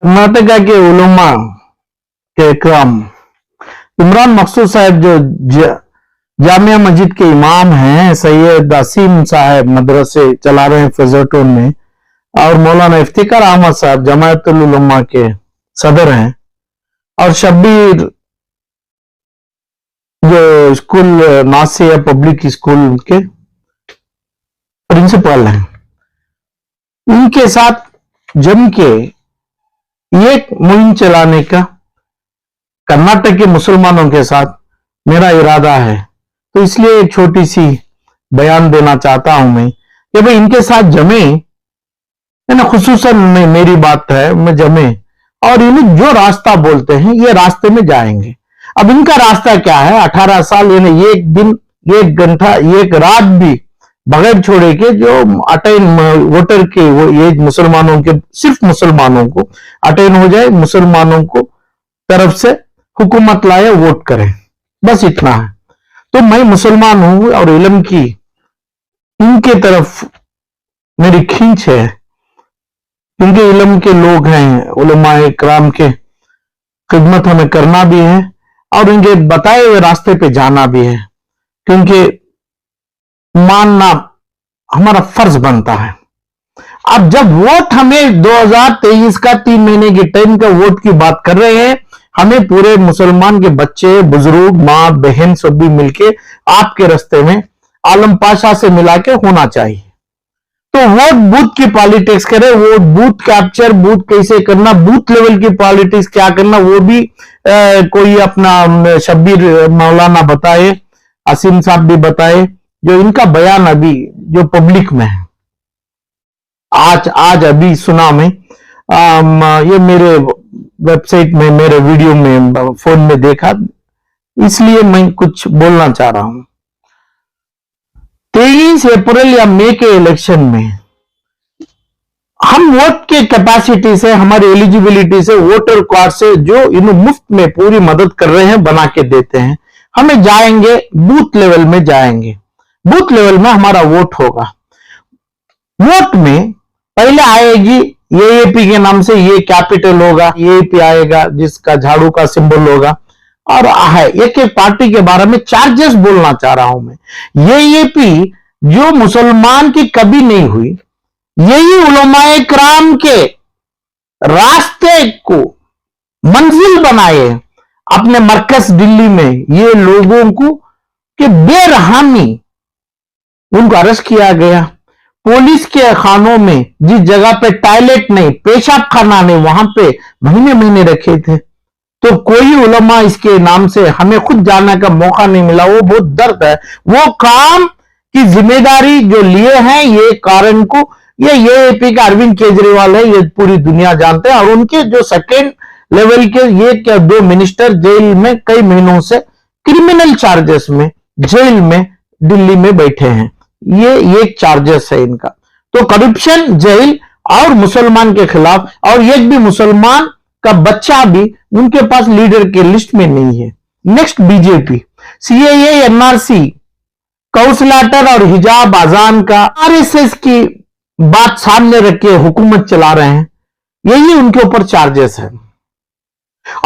कर्नाटका के उलमा के इकराम इमरान मकसूद साहब जो जामिया मस्जिद के इमाम हैं, सैयद असीम साहब मदरसे चला रहे हैं फजरटोन में, और मौलाना इफ्तिकार अहमद साहब जमायतुल उलमा के सदर हैं, और शब्बीर जो स्कूल नासिया पब्लिक स्कूल के प्रिंसिपल हैं, उनके साथ जम के एक मुहिम चलाने का कर्नाटक के मुसलमानों के साथ मेरा इरादा है। तो इसलिए एक छोटी सी बयान देना चाहता हूं मैं कि भाई इनके साथ जमे, है ना, खुसूसन में मेरी बात है, मैं जमे और इन्हें जो रास्ता बोलते हैं ये रास्ते में जाएंगे। अब इनका रास्ता क्या है? 18 साल यानी एक दिन, एक घंटा, एक रात भी बगैर छोड़े के जो अटेन वोटर के वो एज मुसलमानों के, सिर्फ मुसलमानों को अटेन हो जाए, मुसलमानों को तरफ से हुकूमत लाए, वोट करें, बस इतना है। तो मैं मुसलमान हूं और इल्म की इनके तरफ मेरी खींच है, क्योंकि इल्म के लोग हैं, उलमाए इकराम के खिदमत हमें करना भी है और इनके बताए हुए रास्ते पे जाना भी है, क्योंकि मानना हमारा फर्ज बनता है। अब जब वोट हमें 2023 का 3 महीने की टाइम का वोट की बात कर रहे हैं, हमें पूरे मुसलमान के बच्चे, बुजुर्ग, मां बहन सब भी मिलके आपके रास्ते में आलम पाशा से मिला के होना चाहिए। तो वोट बूथ की पॉलिटिक्स करे, वोट बूथ कैप्चर, बूथ कैसे करना, बूथ लेवल की पॉलिटिक्स क्या करना, वो भी कोई अपना शब्बीर मौलाना बताए, असीम साहब भी बताए, जो इनका बयान अभी जो पब्लिक में है, आज अभी सुना मैं, ये मेरे वेबसाइट में, मेरे वीडियो में, फोन में देखा, इसलिए मैं कुछ बोलना चाह रहा हूं। 23 अप्रैल या मई के इलेक्शन में हम वोट के कैपेसिटी से, हमारी एलिजिबिलिटी से, वोटर कार्ड से जो इन्हें मुफ्त में पूरी मदद कर रहे हैं, बना के देते हैं, हमें जाएंगे बूथ लेवल में, जाएंगे बूथ लेवल में हमारा वोट होगा। वोट में पहले आएगी एएपी के नाम से, ये कैपिटल होगा, एएपी आएगा जिसका झाड़ू का सिंबल होगा, और है एक एक पार्टी के बारे में चार्जेस बोलना चाह रहा हूं मैं। एएपी जो मुसलमान की कभी नहीं हुई, यही उलमाए किराम के रास्ते को मंजिल बनाए अपने मरकज दिल्ली में, ये लोगों को कि बेरहमी उनको अरेस्ट किया गया। पुलिस के खानों में जिस जगह पे टॉयलेट नहीं, पेशाब खाना नहीं, वहां पे महीने महीने रखे थे। तो कोई उलमा इसके नाम से हमें खुद जानने का मौका नहीं मिला, वो बहुत दर्द है। वो काम की जिम्मेदारी जो लिए हैं, ये कारण को ये एपी का अरविंद केजरीवाल है, ये पूरी दुनिया जानते हैं, और उनके जो सेकेंड लेवल के ये क्या 2 मिनिस्टर जेल में कई महीनों से क्रिमिनल चार्जेस में जेल में दिल्ली में बैठे हैं। ये एक चार्जेस है इनका। तो करप्शन, जेल और मुसलमान के खिलाफ, और एक भी मुसलमान का बच्चा भी उनके पास लीडर के लिस्ट में नहीं है। नेक्स्ट बीजेपी, सीएए, एनआरसी, कौसलाटर और हिजाब आजान का आरएसएस की बात सामने रख के हुकूमत चला रहे हैं, यही उनके ऊपर चार्जेस है।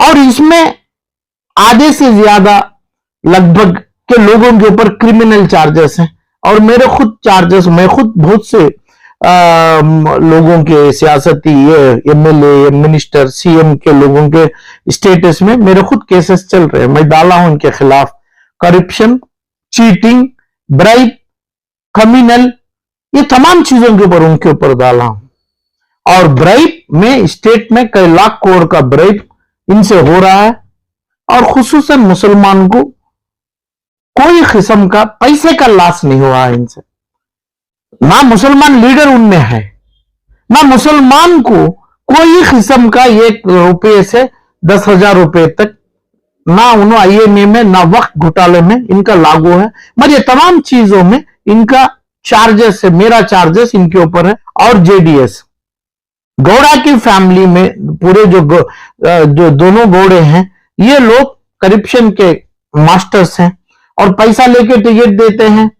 और इसमें आधे से ज्यादा लगभग के लोगों के ऊपर क्रिमिनल चार्जेस हैं, और मेरे खुद चार्जेस, मैं खुद बहुत से लोगों के सियासती, एमएलए, मिनिस्टर, सीएम के लोगों के स्टेटस में मेरे खुद केसेस चल रहे हैं, मैं डाला हूं इनके खिलाफ। करप्शन, चीटिंग, ब्राइब, क्रिमिनल, ये तमाम चीजों के ऊपर उनके ऊपर डाला हूं। और ब्राइब में स्टेट में कई लाख करोड़ का ब्राइब इनसे हो रहा है, और खुसूसन मुसलमान को कोई किस्म का पैसे का लॉस नहीं हुआ है इनसे। ना मुसलमान लीडर उनमें है, ना मुसलमान को कोई किस्म का 1 रुपये से 10,000 रुपए तक, ना उन्होंने आईएमए में, ना वक्त घोटाले में इनका लागू है। मगर ये तमाम चीजों में इनका चार्जेस है, मेरा चार्जेस इनके ऊपर है। और जेडीएस गौड़ा की फैमिली में पूरे जो दोनों गौड़े हैं, ये लोग करप्शन के मास्टर्स हैं, और पैसा लेके टिकट देते हैं,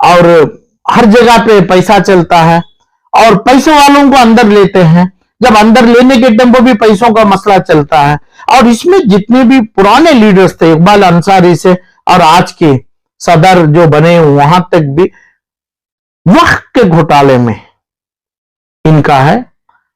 और हर जगह पे पैसा चलता है, और पैसे वालों को अंदर लेते हैं, जब अंदर लेने के टेम्पो भी पैसों का मसला चलता है। और इसमें जितने भी पुराने लीडर्स थे, इकबाल अंसारी से और आज के सदर जो बने वहां तक भी वक्त के घोटाले में इनका है।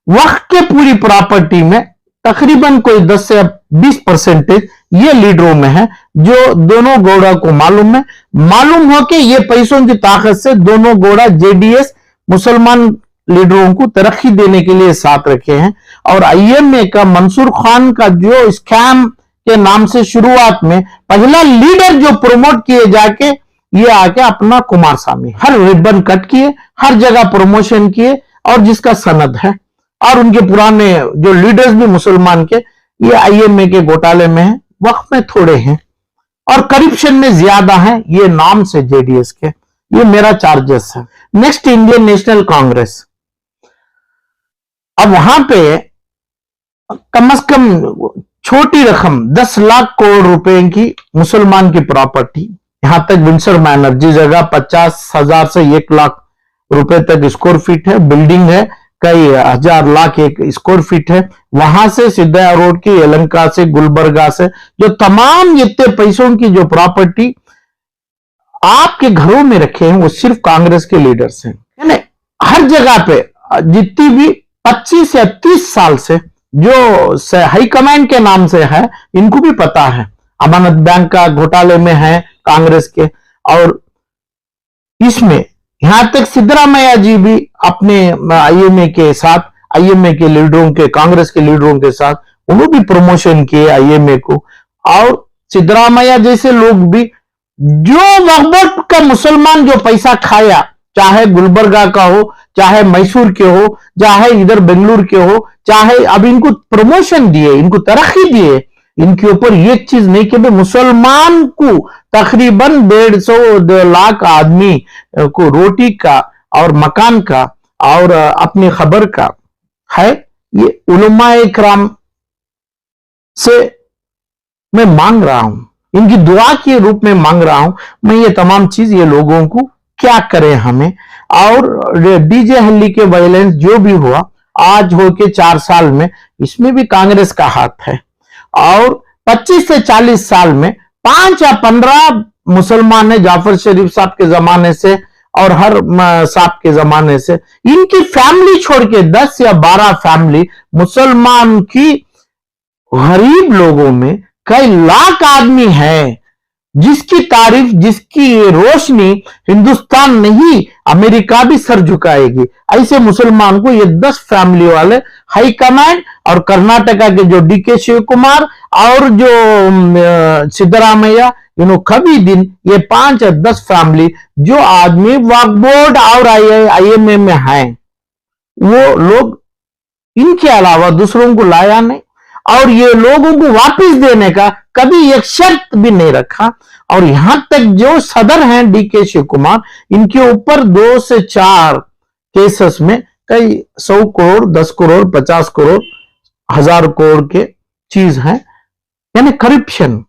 वक्त के पूरी प्रॉपर्टी में तकरीबन कोई 10 से 20% ये लीडरों में है, जो दोनों गौड़ा को मालूम हो कि ये पैसों की ताकत से दोनों गौड़ा जेडीएस मुसलमान लीडरों को तरक्की देने के लिए साथ रखे हैं। और आईएमए का मंसूर खान का जो स्कैम के नाम से शुरुआत में पहला लीडर जो प्रमोट किए जाके ये आके अपना कुमार स्वामी हर रिबन कट किए, हर जगह प्रमोशन किए और जिसका सनद है। और उनके पुराने जो लीडर्स भी मुसलमान के ये आईएमए के घोटाले में है, वक्त में थोड़े हैं और करप्शन में ज्यादा है ये नाम से जेडीएस के। ये मेरा चार्जेस है। Next Indian national Congress. अब वहां पे कम से कम छोटी रकम 10 लाख करोड़ रुपए की मुसलमान की प्रॉपर्टी, यहां तक विंसर मैनर जिस जगह 50,000 से 1 लाख रुपए तक स्क्वायर फीट है, बिल्डिंग है कई हजार लाख एक स्क्वायर फीट है। वहां से सिद्धया रोड की यलंका से गुलबर्गा से जो तमाम इतने पैसों की जो प्रॉपर्टी आपके घरों में रखे हैं वो सिर्फ कांग्रेस के लीडर्स हैं। यानी हर जगह पे जितनी भी 25 या 30 साल से जो हाईकमांड के नाम से है इनको भी पता है। अमानत बैंक का घोटाले में है कांग्रेस के, और इसमें यहां तक सिद्धरामैया जी भी अपने आईएमए के साथ, आईएमए के लीडरों के, कांग्रेस के लीडरों के साथ उन्होंने भी प्रमोशन किए आईएमए को। और सिद्धरामैया जैसे लोग भी जो वक्त का मुसलमान जो पैसा खाया, चाहे गुलबर्गा का हो, चाहे मैसूर के हो, चाहे इधर बेंगलुरु के हो, चाहे अब इनको प्रमोशन दिए, इनको तरक्की दिए, इनके ऊपर ये चीज नहीं कि मुसलमान को तकरीबन 150 लाख आदमी को रोटी का और मकान का और अपनी खबर का है। ये उलमाए इकराम से मैं मांग रहा हूं, इनकी दुआ के रूप में मांग रहा हूं मैं ये तमाम चीज, ये लोगों को क्या करें हमें। और डीजे हल्ली के वायलेंस जो भी हुआ आज हो के 4 साल में, इसमें भी कांग्रेस का हाथ है। और 25 से 40 साल में 5 या 15 मुसलमान ने जाफर शरीफ साहब के जमाने से और हर साहब के जमाने से, इनकी फैमिली छोड़ के 10 या 12 फैमिली मुसलमान की गरीब लोगों में कई लाख आदमी है जिसकी तारीफ, जिसकी रोशनी हिंदुस्तान नहीं अमेरिका भी सर झुकाएगी। ऐसे मुसलमान को ये 10 फैमिली वाले हाईकमांड और कर्नाटका के जो डीके शिव कुमार और जो सिद्धरामैया, इन्हों कभी दिन ये 5 या 10 फैमिली जो आदमी वक्फ बोर्ड और आईएमए में हैं, वो लोग इनके अलावा दूसरों को लाया नहीं और ये लोगों को वापस देने का कभी एक शर्त भी नहीं रखा। और यहां तक जो सदर हैं डीके शिव कुमार, इनके ऊपर 2 से 4 केसेस में कई 100 करोड़, 10 करोड़, 50 करोड़, 1000 करोड़ के चीज हैं, यानी करप्शन,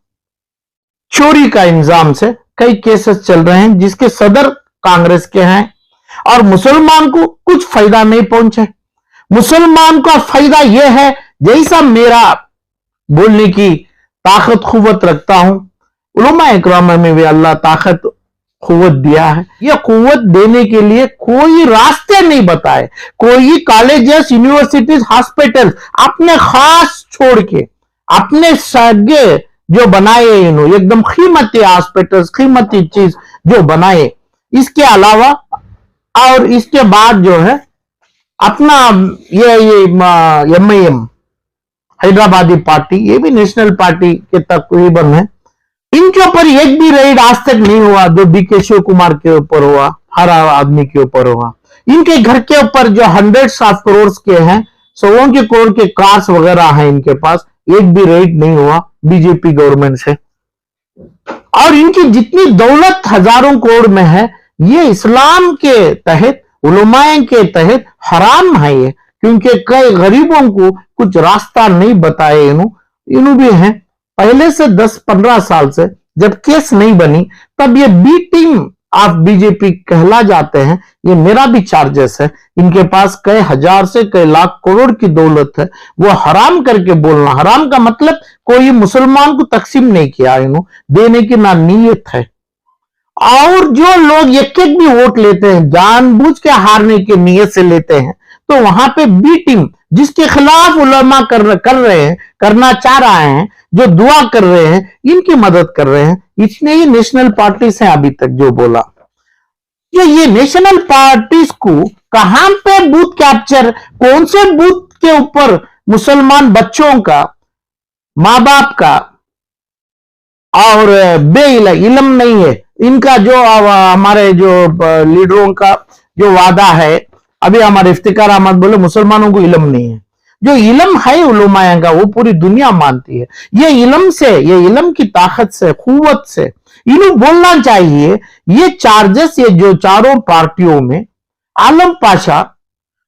चोरी का इंजाम से कई केसेस चल रहे हैं जिसके सदर कांग्रेस के हैं। और मुसलमान को कुछ फायदा नहीं पहुंचे। मुसलमान का फायदा यह है, जैसा मेरा बोलने की ताकत कुव्वत रखता हूं, उलमा इकराम में भी अल्लाह ताकत कुव्वत दिया है। यह कुव्वत देने के लिए कोई रास्ते नहीं बताए, कोई कॉलेजेस, यूनिवर्सिटीज, हॉस्पिटल अपने खास छोड़ के अपने सगे जो बनाए, इन्होंने एकदम कीमती हॉस्पिटल, कीमती चीज जो बनाए, इसके अलावा और इसके बाद जो है अपना ये एमआईएम हैदराबादी पार्टी, ये भी नेशनल पार्टी के तकरीबन है, इनके ऊपर एक भी रेड आज तक नहीं हुआ जो डीके शिव कुमार के ऊपर हुआ, हर आदमी के ऊपर हुआ। इनके घर के ऊपर जो 100 ऑफ करोड़ के हैं, 100 के करोड़ के कार्स वगैरह हैं इनके पास, एक भी रेड नहीं हुआ बीजेपी गवर्नमेंट से। और इनकी जितनी दौलत हजारों करोड़ में है, ये इस्लाम के तहत, उलमाए के तहत हराम है ये, क्योंकि कई गरीबों को कुछ रास्ता नहीं बताए। इन्हों भी हैं पहले से 10-15 साल से, जब केस नहीं बनी तब ये बी टीम आप बीजेपी कहला जाते हैं, ये मेरा भी चार्जेस है। इनके पास कई हजार से कई लाख करोड़ की दौलत है, वो हराम करके बोलना, हराम का मतलब कोई मुसलमान को तकसीम नहीं किया, देने की ना नीयत है। और जो लोग एक एक भी वोट लेते हैं, जानबूझ के हारने की नीयत से लेते हैं, तो वहां पे बी टीम जिसके खिलाफ उलमा करना चाह रहे हैं, जो दुआ कर रहे हैं, इनकी मदद कर रहे हैं। इतने ही नेशनल पार्टीज हैं अभी तक जो बोला। ये नेशनल पार्टीज को कहां पे बूथ कैप्चर, कौन से बूथ के ऊपर मुसलमान बच्चों का, मां बाप का और इलम नहीं है इनका, जो हमारे जो लीडरों का जो वादा है, अभी हमारे इफ्तिकार अहमद बोले मुसलमानों को इलम नहीं है। जो इलम है उलमाया का वो पूरी दुनिया मानती है। ये इलम की ताकत से, कुव्वत से इन्हें बोलना चाहिए। ये चार्जेस, ये जो चारों पार्टियों में आलम पाशा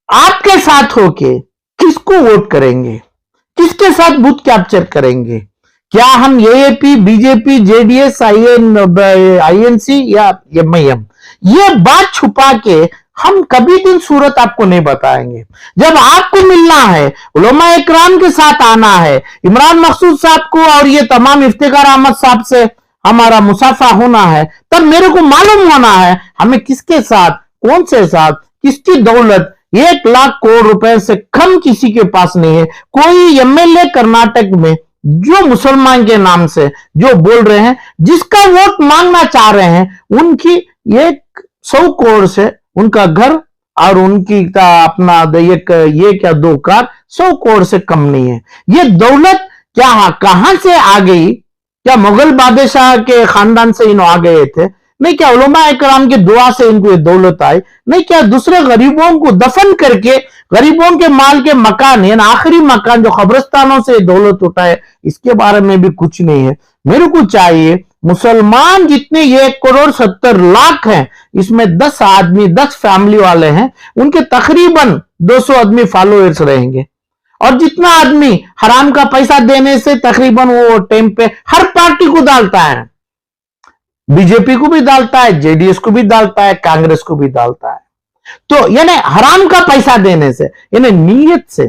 आपके साथ होके किसको वोट करेंगे, किसके साथ बूथ कैप्चर करेंगे? क्या हम एएपी, बीजेपी, जेडीएस, आईएनसी या एमआईएम? ये बात छुपा के हम कभी दिन सूरत आपको नहीं बताएंगे। जब आपको मिलना है, उलमा इकराम के साथ आना है, इमरान मकसूद साहब को और ये तमाम इफ्तिकार अहमद साहब से हमारा मुसाफा होना है, तब मेरे को मालूम होना है हमें किसके साथ, कौन से साथ, किसकी दौलत 1 लाख करोड़ रुपए से कम किसी के पास नहीं है। कोई एमएलए कर्नाटक में जो मुसलमान के नाम से जो बोल रहे हैं, जिसका वोट मांगना चाह रहे हैं, उनकी 100 करोड़ से उनका घर और उनकी अपना ये क्या 2 कार 100 करोड़ से कम नहीं है। ये दौलत क्या कहां से आ गई? क्या मुगल बादशाह के खानदान से इन्हों आ गए थे? नहीं। क्या उलमा इकराम की दुआ से इनको ये दौलत आई? नहीं। क्या दूसरे गरीबों को दफन करके गरीबों के माल के मकान, यानी आखिरी मकान जो कब्रिस्तानों से दौलत उठाए, इसके बारे में भी कुछ नहीं है। मेरे को चाहिए मुसलमान जितने 1,70,00,000 हैं, इसमें 10 आदमी, 10 फैमिली वाले हैं, उनके तकरीबन 200 आदमी फॉलोअर्स रहेंगे। और जितना आदमी हराम का पैसा देने से तकरीबन वो टाइम पे हर पार्टी को डालता है, बीजेपी को भी डालता है, जेडीएस को भी डालता है, कांग्रेस को भी डालता है। तो यानी हराम का पैसा देने से, यानी नीयत से,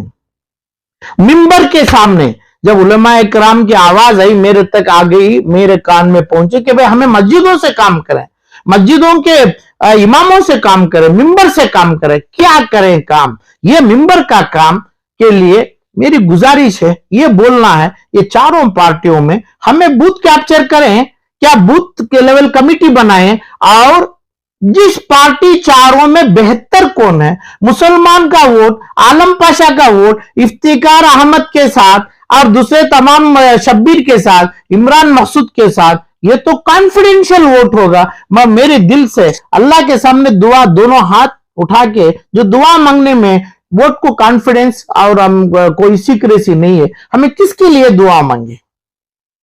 मिंबर के सामने जब उलमा इकराम की आवाज आई, मेरे तक आ गई, मेरे कान में पहुंचे कि भाई हमें मस्जिदों से काम करें, मस्जिदों के इमामों से काम करें, मिंबर से काम करें। क्या करें काम? ये मिंबर का काम के लिए मेरी गुजारिश है, ये बोलना है, ये चारों पार्टियों में हमें बूथ कैप्चर करें, क्या बूथ के लेवल कमिटी बनाएं, और जिस पार्टी चारों में बेहतर कौन है, मुसलमान का वोट, आलम पाशा का वोट, इफ्तिकार अहमद के साथ और दूसरे तमाम शब्बीर के साथ, इमरान मकसूद के साथ, ये तो कॉन्फिडेंशियल वोट होगा। मैं मेरे दिल से अल्लाह के सामने दुआ, दोनों हाथ उठा के जो दुआ मांगने में वोट को कॉन्फिडेंस और हम कोई सीक्रेसी नहीं है, हमें किसके लिए दुआ मांगे,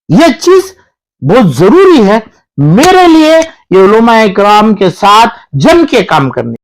यह चीज बहुत जरूरी है मेरे लिए, ये उलमा इकराम के साथ जम के काम करने।